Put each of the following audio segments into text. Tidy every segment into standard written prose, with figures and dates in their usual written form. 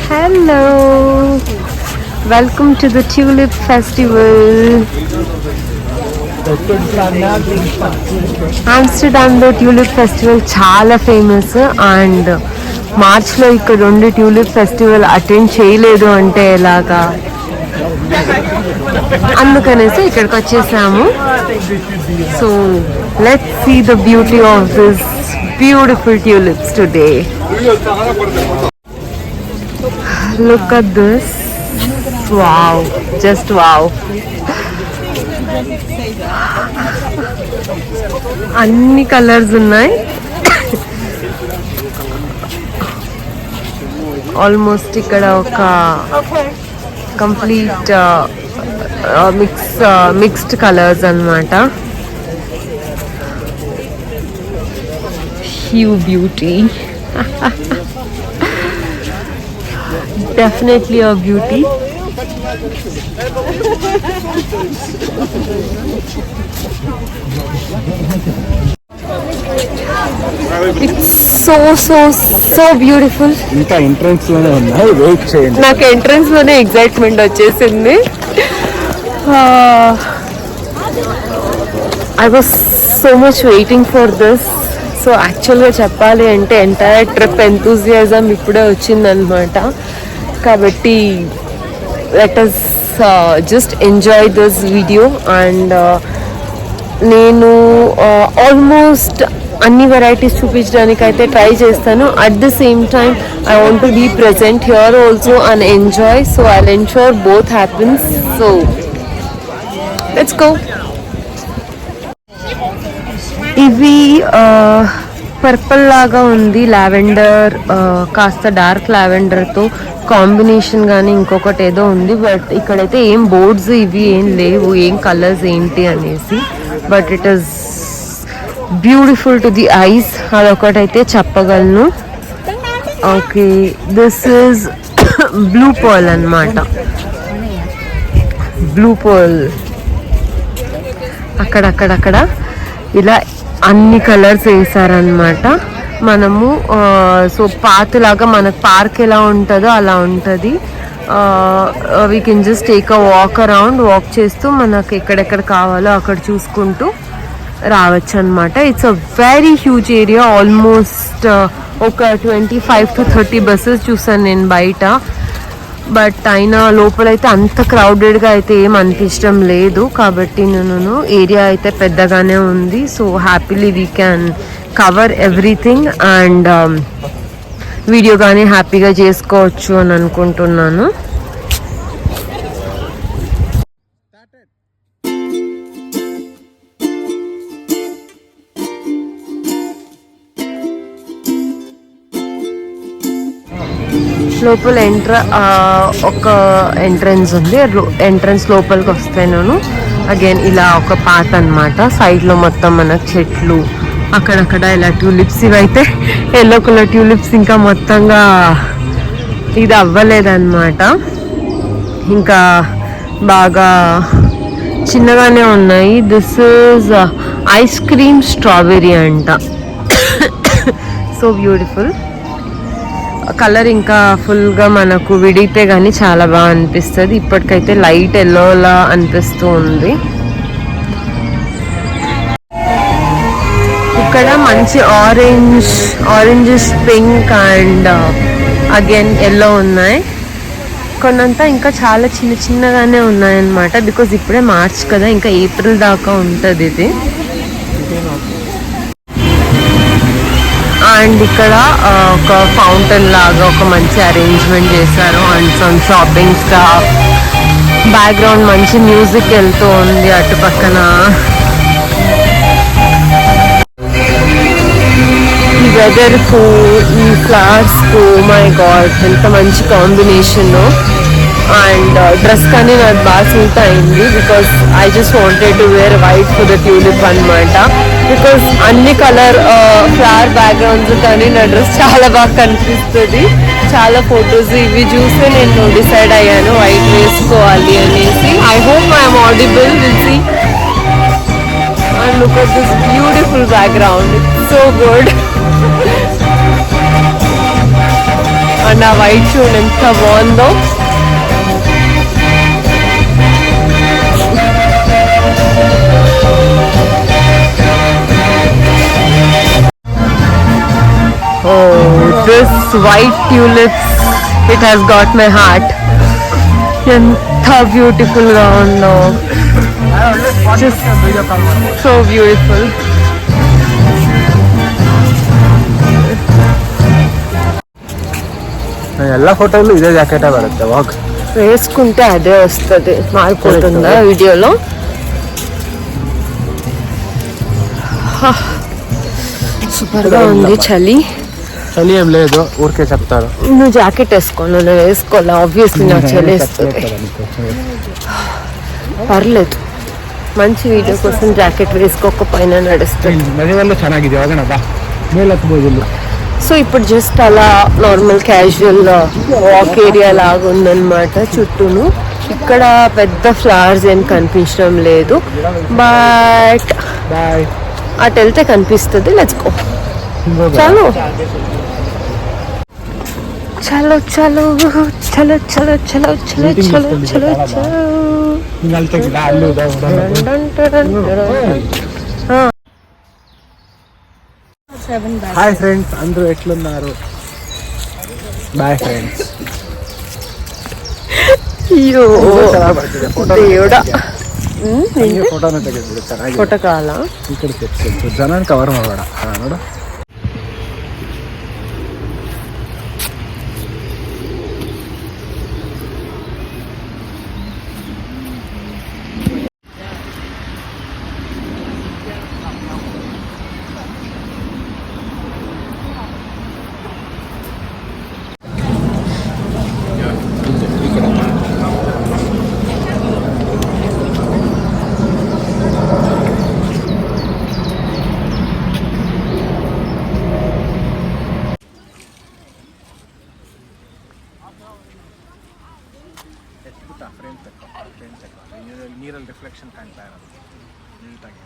Hello, welcome to the Tulip Festival. ఆమ్స్టర్డామ్లో tulip festival చాలా famous and మార్చ్లో ఇక్కడ ఉండి ట్యూలిప్ ఫెస్టివల్ అటెండ్ చేయలేదు అంటే ఎలాగా, అందుకనేసి ఇక్కడికి వచ్చేసాము. So let's see the beauty of this beautiful tulips today. Look at this, wow, just wow. అన్ని కలర్స్ ఉన్నాయి. ఆల్మోస్ట్ ఇక్కడ ఒక కంప్లీట్ మిక్స్డ్ కలర్స్ అన్నమాట. Huge beauty, definitely a beauty. It's so beautiful. ఇంకా ఎంట్రన్స్ లోనే ఉన్నాయి, వెయిట్ చేయండి. నాకు ఎంట్రన్స్ లోనే ఎగ్జైట్మెంట్ వచ్చేసింది. I was so much waiting for this. So యాక్చువల్గా చెప్పాలి అంటే ఎంటైర్ ట్రిప్ ఎంతూజియాజం ఇప్పుడే వచ్చిందనమాట. కాబట్టి let us just enjoy this video. And నేను ఆల్మోస్ట్ అన్ని వెరైటీస్ చూపించడానికి అయితే ట్రై చేస్తాను. At the same time I want to be present here also and enjoy. So I will ensure both happens. So let's go. ఇవి purple లాగా ఉంది, lavender, కాస్త dark లావెండర్తో combination కానీ ఇంకొకటి ఏదో ఉంది. బట్ ఇక్కడైతే ఏం బోర్డ్స్ ఇవి ఏం లేవు, ఏం కలర్స్ ఏంటి అనేసి. But it is beautiful to the eyes, అదొకటైతే చెప్పగలను. Okay, this is blue pearl అన్నమాట. బ్లూ పర్ల్ అక్కడక్కడక్కడ ఇలా అన్ని కలర్స్ వేసారనమాట. మనము సో పాతలాగా మనకు పార్క్ ఎలా ఉంటుందో అలా ఉంటుంది. We can just take a walk around, walk చేస్తూ మనకు ఎక్కడెక్కడ కావాలో అక్కడ చూసుకుంటూ రావచ్చు అనమాట. It's a very huge area. Almost ఒక 25 to 30 బస్సెస్ చూసాను నేను బయట. బట్ అయినా లోపలైతే అంత క్రౌడెడ్గా అయితే ఏం అనిపించడం లేదు. కాబట్టి నేను ఏరియా అయితే పెద్దగానే ఉంది. So happily we can cover everything and video కానీ హ్యాపీగా చేసుకోవచ్చు అని అనుకుంటున్నాను. లోపల ఒక ఎంట్రన్స్ ఉంది. ఎంట్రన్స్ లోపలికి వస్తే నేను అగైన్ ఇలా ఒక పాత అనమాట. సైడ్లో మొత్తం మనకు చెట్లు, అక్కడక్కడ ఇలా ట్యూలిప్స్. ఇవైతే ఎల్లో కలర్ ట్యూలిప్స్ ఇంకా మొత్తంగా ఇది అవ్వలేదన్నమాట, ఇంకా బాగా చిన్నగానే ఉన్నాయి. This is ice cream strawberry అంట. So beautiful colour. ఇంకా ఫుల్గా మనకు విడితే కానీ చాలా బాగా అనిపిస్తుంది. ఇప్పటికైతే లైట్ ఎల్లోలా అనిపిస్తూ ఉంది. ఇక్కడ మంచి orange, pink and again yellow ఉన్నాయి. కొన్నంతా ఇంకా చాలా చిన్నగానే ఉన్నాయన్నమాట. బికాజ్ ఇప్పుడే మార్చ్ కదా, ఇంకా ఏప్రిల్ దాకా ఉంటుంది ఇది. అండ్ ఇక్కడ ఒక ఫౌంటైన్ లాగా ఒక మంచి అరేంజ్మెంట్ చేశారు. And some shopping staff, background మంచి మ్యూజిక్ వెళ్తూ ఉంది అటు పక్కన. ఈ వెదర్కు, ఈ ఫ్లవర్స్కు, మై గాడ్ ఎంత మంచి కాంబినేషన్. అండ్ డ్రెస్ కానీ నాకు బాగా సూట్ అయింది. Because I just wanted to wear white for the tulip అనమాట. బికాస్ అన్ని కలర్ ఫ్లవర్ బ్యాక్గ్రౌండ్స్ కానీ నా డ్రెస్ చాలా బాగా కనిపిస్తుంది. చాలా ఫొటోస్ ఇవి చూస్తే నేను డిసైడ్ అయ్యాను వైట్ వేసుకోవాలి అనేసి. I hope I'm audible, will see. And look at this beautiful background, it's so good. నా వైట్ చూడండి ఎంత బాగుందో. This white tulips, it has got my heart. ఎంత బ్యూటిఫుల్ గా ఉందో, just so beautiful. ಎಲ್ಲ ఫోటోలు ఇదే జాకెట్ పడుతుంది. వాక్ వేసుకుంటే అదే వస్తుంది, మారిపోతుందా వీడియోలో. సూపర్ గా ఉంది. చలి చలి ఏం లేదు, ఊరికే చెప్తారు. నువ్వు జాకెట్ వేసుకో, నేను వేసుకోలే. ఆబ్వియస్లీ నాకు చలి వేస్తుంది. పర్లేదు, మంచి వీడియో కోసం జాకెట్ వేసుకోకపోయినా నడుస్తుంది. ಮನೆಯಲ್ಲೂ ಚೆನ್ನಾಗಿದೆ ಹೋಗೋಣ ಬಾ ಮೇಲಕ್ಕೆ ಬೋದಿಲ್ಲ. సో ఇప్పుడు జస్ట్ అలా నార్మల్ క్యాజువల్ వాక్ ఏరియా లాగా ఉందన్నమాట చుట్టూను. ఇక్కడ పెద్ద ఫ్లవర్స్ ఏం కనిపించడం లేదు, బట్ బాయ్ అటు వెళ్తే కనిపిస్తుంది. Let's go. చలో చలో చలో చలో చలో చలో చలో చలో చలో చలో. హాయ్ ఫ్రెండ్స్, అందరూ ఎట్లున్నారు? Bye friends. అయ్యో దేవుడా, ಫೋಟೋನ ತೆಗೆದ್ಬಿಡು ಚೆನ್ನಾಗಿ. ಫೋಟೋ ಕಾಲ ಈ ಕಡೆ ತೆಗ್ದು ಜನನ ಕವರ್ ಮಾಡೋಣ ನೋಡು. ನೀರಲ್ಲಿ ರಿಫ್ಲೆಕ್ಷನ್ ಕಾಣ್ತಾ ಇರೋದು ನೀಟಾಗಿ.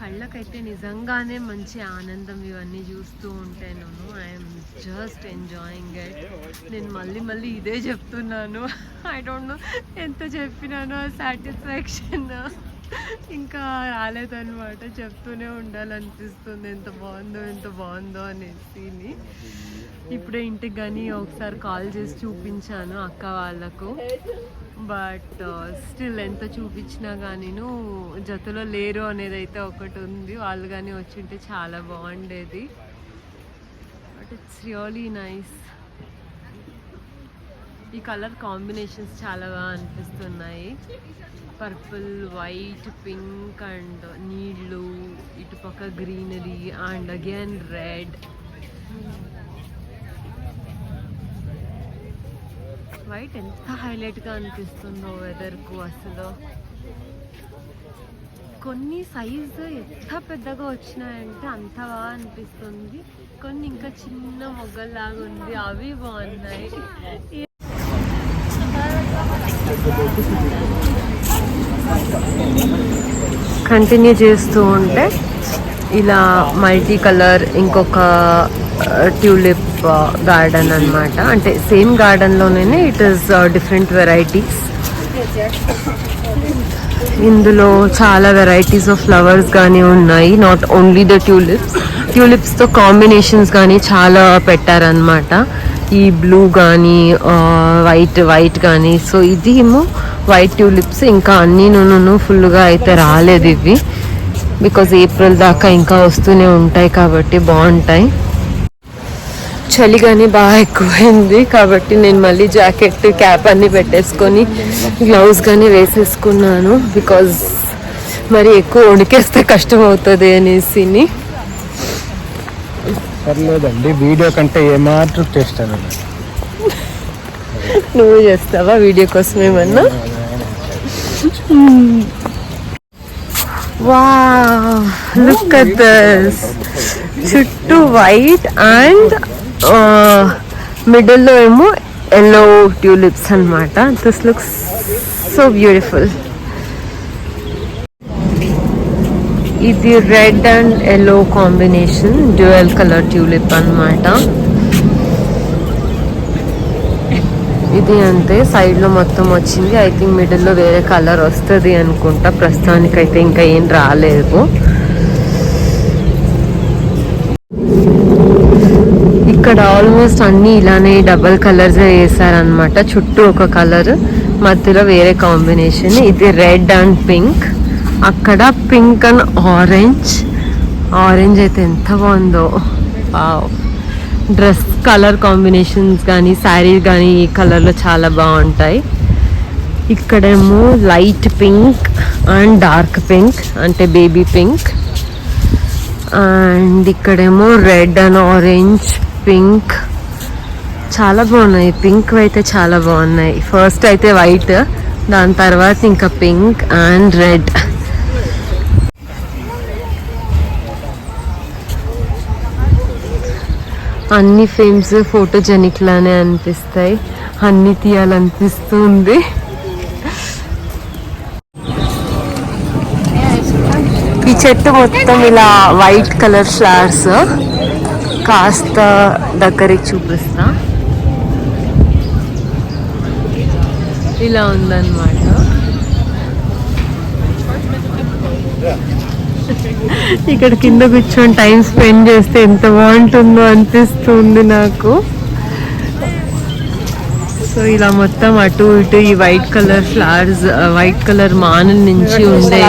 కళ్ళకైతే నిజంగానే మంచి ఆనందం ఇవన్నీ చూస్తూ ఉంటే. నేను ఐఎమ్ జస్ట్ ఎంజాయింగ్ ఇట్. నేను మళ్ళీ ఇదే చెప్తున్నాను. ఐ డోంట్ నో ఎంత చెప్పినానో సాటిస్ఫాక్షన్ ఇంకా రాలేదన్నమాట. చెప్తూనే ఉండాలనిపిస్తుంది ఎంత బాగుందో అనేసి. ఇప్పుడే ఇంటికి కానీ ఒకసారి కాల్ చేసి చూపించాను అక్క వాళ్ళకు. బట్ స్టిల్ ఎంత చూపించినా కానీ జతలో లేరు అనేది అయితే ఒకటి ఉంది. వాళ్ళు కానీ వచ్చింటే చాలా బాగుండేది. But it's really nice. ఈ కలర్ కాంబినేషన్స్ చాలా బాగా అనిపిస్తున్నాయి. పర్పుల్, వైట్, పింక్ అండ్ నీళ్ళు, ఇటుపక్క greenery and again red. White ఎంత హైలైట్గా అనిపిస్తుందో వెదర్కు అసలు. కొన్ని సైజు ఎంత పెద్దగా వచ్చినాయంటే అంత బాగా అనిపిస్తుంది. కొన్ని ఇంకా చిన్న మొగ్గల్లాగా ఉంది, అవి బాగున్నాయి. కంటిన్యూ చేస్తూ ఉంటే ఇలా మల్టీ కలర్ ఇంకొక ట్యూలిప్ గార్డెన్ అన్నమాట. అంటే సేమ్ గార్డెన్లోనే ఇట్ ఈస్ డిఫరెంట్ వెరైటీస్. ఇందులో చాలా వెరైటీస్ ఆఫ్ ఫ్లవర్స్ కానీ ఉన్నాయి. నాట్ ఓన్లీ ద ట్యూలిప్స్తో కాంబినేషన్స్ కానీ చాలా పెట్టారనమాట. ఈ బ్లూ కానీ వైట్ కానీ. సో ఇది ఏమో వైట్ ట్యూలిప్స్. ఇంకా అన్నీ ఫుల్గా అయితే రాలేదు ఇవి, బికాజ్ ఏప్రిల్ దాకా ఇంకా వస్తూనే ఉంటాయి కాబట్టి బాగుంటాయి. చలి కానీ బాగా ఎక్కువైంది కాబట్టి నేను మళ్ళీ జాకెట్, క్యాప్ అన్నీ పెట్టేసుకొని గ్లౌస్ కానీ వేసేసుకున్నాను. బికాజ్ మరి ఎక్కువ వణికేస్తే కష్టం అవుతుంది అనేసి. పర్లేదండి, వీడియో కంటే ఏమాత్రం చేస్తాను. నువ్వు చేస్తావా వీడియో కోసం ఏమన్నా? Wow, look at this. చుట్టూ వైట్ అండ్ మిడిల్లో ఏమో ఎల్లో ట్యూలిప్స్ అన్నమాట. This looks so beautiful. ఇది red and yellow combination dual colour tulip అన్నమాట. ఇది అంతే, సైడ్ లో మొత్తం వచ్చింది. ఐ థింక్ మిడిల్ లో వేరే కలర్ వస్తుంది అనుకుంటా. ప్రస్తుతానికైతే ఇంకా ఏం రాలేదు. ఇక్కడ ఆల్మోస్ట్ అన్ని ఇలానే డబల్ కలర్స్ వేసారనమాట. చుట్టూ ఒక కలర్, మధ్యలో వేరే కాంబినేషన్. ఇది రెడ్ అండ్ పింక్, అక్కడ పింక్ అండ్ ఆరెంజ్. ఆరెంజ్ అయితే ఎంత బాగుందో. వావ్, డ్రెస్ కలర్ కాంబినేషన్స్ కానీ శారీ కానీ ఈ కలర్లో చాలా బాగుంటాయి. ఇక్కడేమో light pink and dark pink అంటే బేబీ పింక్. అండ్ ఇక్కడేమో రెడ్ అండ్ ఆరెంజ్ పింక్. చాలా బాగున్నాయి. పింక్ అయితే చాలా బాగున్నాయి. ఫస్ట్ అయితే వైట్, దాని తర్వాత ఇంకా పింక్ అండ్ రెడ్. అన్ని ఫ్రేమ్స్ ఫోటోజెనిక్ లానే అనిపిస్తాయి. అన్ని తీయాలనిపిస్తుంది. ఈ చెట్టు మొత్తం ఇలా వైట్ కలర్ ఫ్లవర్స్. కాస్త దగ్గరికి చూపిస్తా. ఇలా ఉందన్నమాట. ఇక్కడ కింద కూర్చొని టైం స్పెండ్ చేస్తే ఎంత బాగుంటుందో అనిపిస్తుంది నాకు. సో ఇలా మొత్తం అటు ఇటు ఈ white colour flowers, white colour మానుల నుంచి ఉండే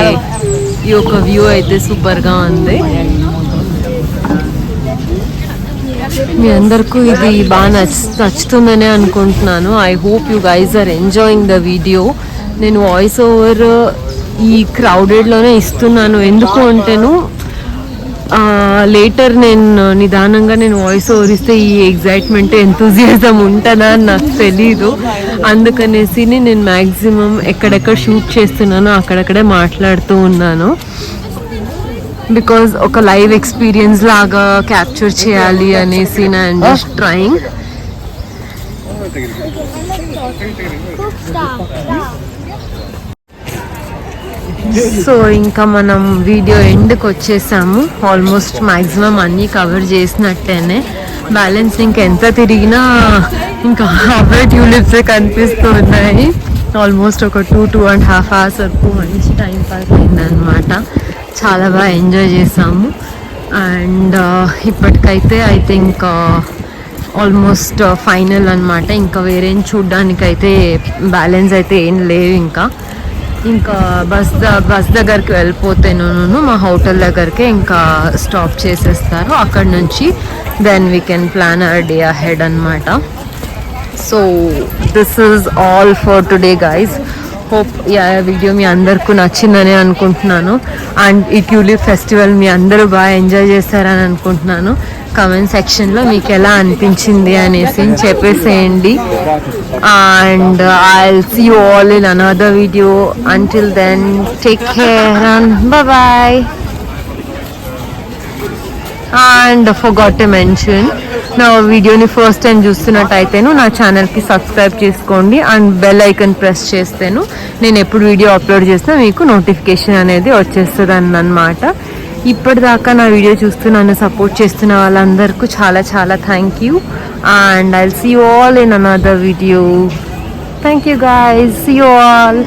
ఈ ఒక వ్యూ అయితే సూపర్ గా ఉంది. మీ అందరికీ ఇది బాగా నచ్చుతుందనే అనుకుంటున్నాను. I hope you guys are enjoying the video. నేను వాయిస్ ఓవర్ ఈ క్రౌడెడ్లోనే ఇస్తున్నాను. ఎందుకు అంటేను లేటర్ నేను నిదానంగా వాయిస్ ఓవర్ ఇస్తే ఈ ఎగ్జైట్మెంట్ ఎంతూజియాజం ఉంటుందా అని నాకు తెలీదు. అందుకనేసి నేను మ్యాక్సిమం ఎక్కడెక్కడ షూట్ చేస్తున్నానో అక్కడక్కడే మాట్లాడుతూ ఉన్నాను. బికాజ్ ఒక లైవ్ ఎక్స్పీరియన్స్ లాగా క్యాప్చర్ చేయాలి అనేసి నేను జస్ట్ ట్రైయింగ్. సో ఇంకా మనం వీడియో ఎండ్కి వచ్చేసాము. ఆల్మోస్ట్ మ్యాక్సిమం అన్నీ కవర్ చేసినట్టేనే. బ్యాలెన్స్ ఇంకా ఎంత తిరిగినా ఇంకా అవే ట్యూలిప్సే కనిపిస్తూ ఉన్నాయి. ఆల్మోస్ట్ ఒక 2.5 hours వరకు మంచి టైం పాస్ అయిందనమాట. చాలా బాగా ఎంజాయ్ చేసాము. అండ్ ఇప్పటికైతే ఐ థింక్ ఆల్మోస్ట్ ఫైనల్ అనమాట. ఇంకా వేరేం చూడ్డానికైతే బ్యాలెన్స్ అయితే ఏం లేవు. ఇంకా బస్ దగ్గరికి వెళ్ళిపోతేను మా హోటల్ దగ్గరికి ఇంకా స్టాప్ చేసేస్తారు. అక్కడ నుంచి then we can plan our day ahead అనమాట. So this is all for today guys. Hope video మీ అందరికీ నచ్చిందని అనుకుంటున్నాను. అండ్ ఈ ట్యూలిప్ ఫెస్టివల్ మీ అందరూ బాగా ఎంజాయ్ చేస్తారని అనుకుంటున్నాను. కమెంట్ సెక్షన్లో మీకు ఎలా అనిపించింది అనేసి చెప్పేసేయండి. And I'll see you all in another video. Until then, take care and bye-bye. And forgot to mention, నా వీడియోని ఫస్ట్ టైం చూస్తున్నట్టయితేను నా ఛానల్కి సబ్స్క్రైబ్ చేసుకోండి అండ్ బెల్ ఐకన్ ప్రెస్ చేస్తేను నేను ఎప్పుడు వీడియో అప్లోడ్ చేసినా మీకు నోటిఫికేషన్ అనేది వచ్చేస్తుంది అన్నమాట. ఇప్పటిదాకా నా వీడియో చూస్తూ నన్ను సపోర్ట్ చేస్తున్న వాళ్ళందరికీ చాలా చాలా thank you. And I'll see you all in another video. Thank you guys. See you all.